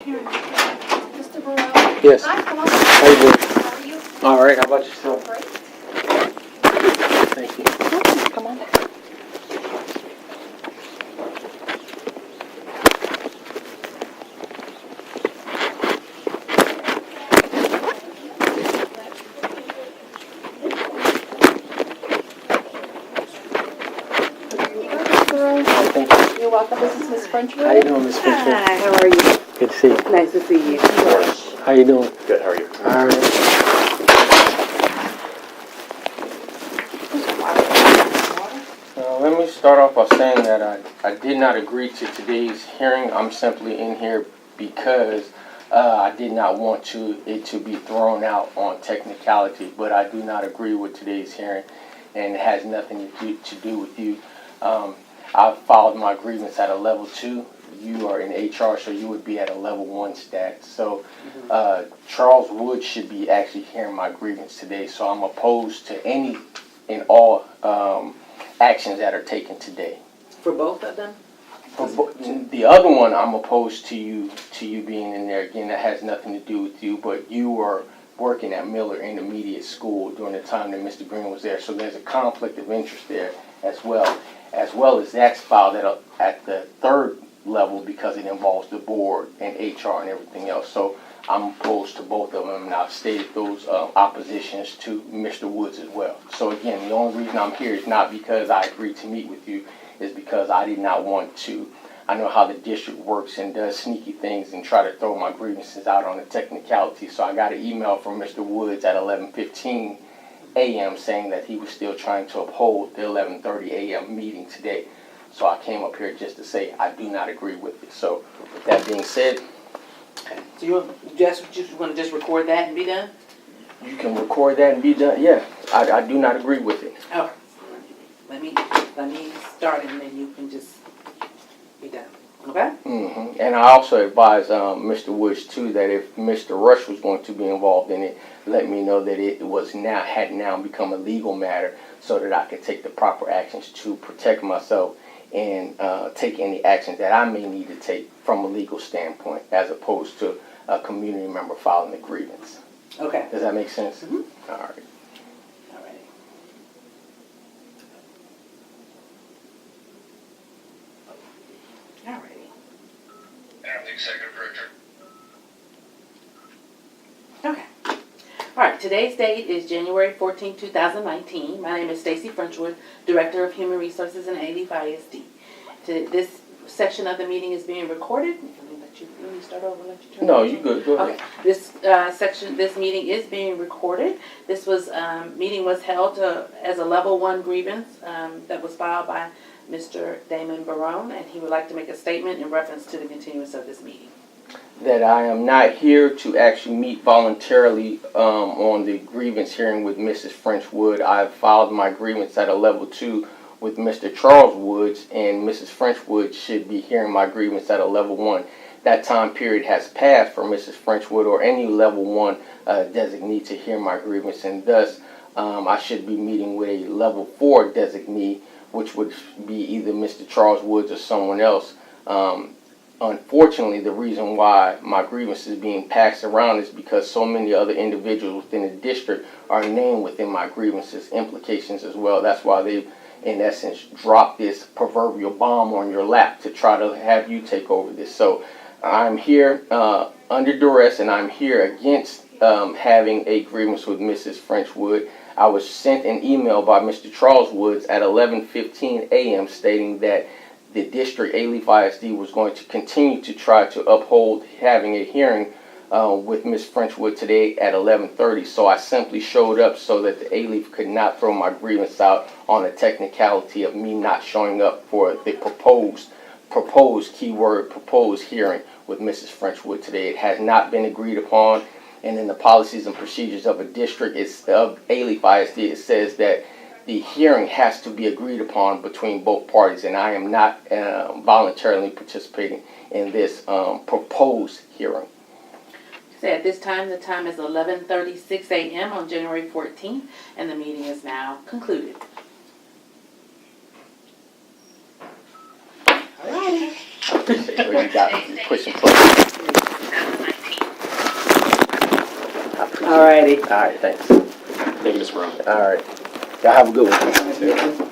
Here. Mr. Barone. Yes. Hi, come on. How you doing? How are you? All right. How about yourself? Great. Thank you. Come on. Thank you. You're welcome. This is Miss Frenchwood. How you doing, Miss Frenchwood? Hi, how are you? Good to see you. Nice to see you. How you doing? Good, how are you? All right. Let me start off by saying that I did not agree to today's hearing. I'm simply in here because I did not want it to be thrown out on technicality, but I do not agree with today's hearing, and it has nothing to do with you. I filed my grievance at a level 2. You are in HR, so you would be at a level 1 status. So Charles Wood should be actually hearing my grievance today. So I'm opposed to any and all actions that are taken today. For both of them? The other one, I'm opposed to you being in there. Again, that has nothing to do with you, but you were working at Miller Intermediate School during the time that Mr. Green was there. So there's a conflict of interest there as well as that's filed at the 3rd level because it involves the board and HR and everything else. So I'm opposed to both of them, and I've stated those oppositions to Mr. Woods as well. So again, the only reason I'm here is not because I agreed to meet with you, is because I did not want to. I know how the district works and does sneaky things and try to throw my grievances out on a technicality. So I got an email from Mr. Woods at 11:15 a.m. saying that he was still trying to uphold the 11:30 a.m. meeting today. So I came up here just to say I do not agree with it. So with that being said, So you just want to just record that and be done? you can record that and be done. Yeah, I do not agree with it. Oh, let me start and then you can just be done. Okay? And I also advise Mr. Woods too that if Mr. Rush was going to be involved in it, let me know that it had now become a legal matter so that I could take the proper actions to protect myself and take any actions that I may need to take from a legal standpoint, as opposed to a community member filing a grievance. Okay. Does that make sense? Mm-hmm. All right. All right. All righty. I'm the executive director. Okay. All right, today's date is January 14, 2019. My name is Stacy Frenchwood, Director of Human Resources in Alief ISD. This section of the meeting is being recorded. Let me start over. Let you turn. No, you good. Go ahead. Okay. This meeting is being recorded. This meeting was held as a level 1 grievance that was filed by Mr. Damon Barone, and he would like to make a statement in reference to the continuance of this meeting. That I am not here to actually meet voluntarily on the grievance hearing with Mrs. Frenchwood. I have filed my grievance at a level 2 with Mr. Charles Woods, and Mrs. Frenchwood should be hearing my grievance at a level 1. That time period has passed for Mrs. Frenchwood or any level 1 designee to hear my grievance, and thus I should be meeting with a level 4 designee, which would be either Mr. Charles Woods or someone else. Unfortunately, the reason why my grievance is being passed around is because so many other individuals within the district are named within my grievances implications as well. That's why they've, in essence, dropped this proverbial bomb on your lap to try to have you take over this. So I'm here under duress, and I'm here against having a grievance with Mrs. Frenchwood. I was sent an email by Mr. Charles Woods at 11:15 a.m. stating that the district, Alief ISD, was going to continue to try to uphold having a hearing with Ms. Frenchwood today at 11:30. So I simply showed up so that the Alief could not throw my grievance out on a technicality of me not showing up for the proposed hearing with Mrs. Frenchwood today. It has not been agreed upon, and in the policies and procedures of a district, of Alief ISD, it says that the hearing has to be agreed upon between both parties, and I am not voluntarily participating in this proposed hearing. So at this time, the time is 11:36 a.m. on January 14th, and the meeting is now concluded. All righty. I appreciate what you got. Push and play. All righty. All right, thanks. Thank you, Ms. Brown. All right. Y'all have a good one.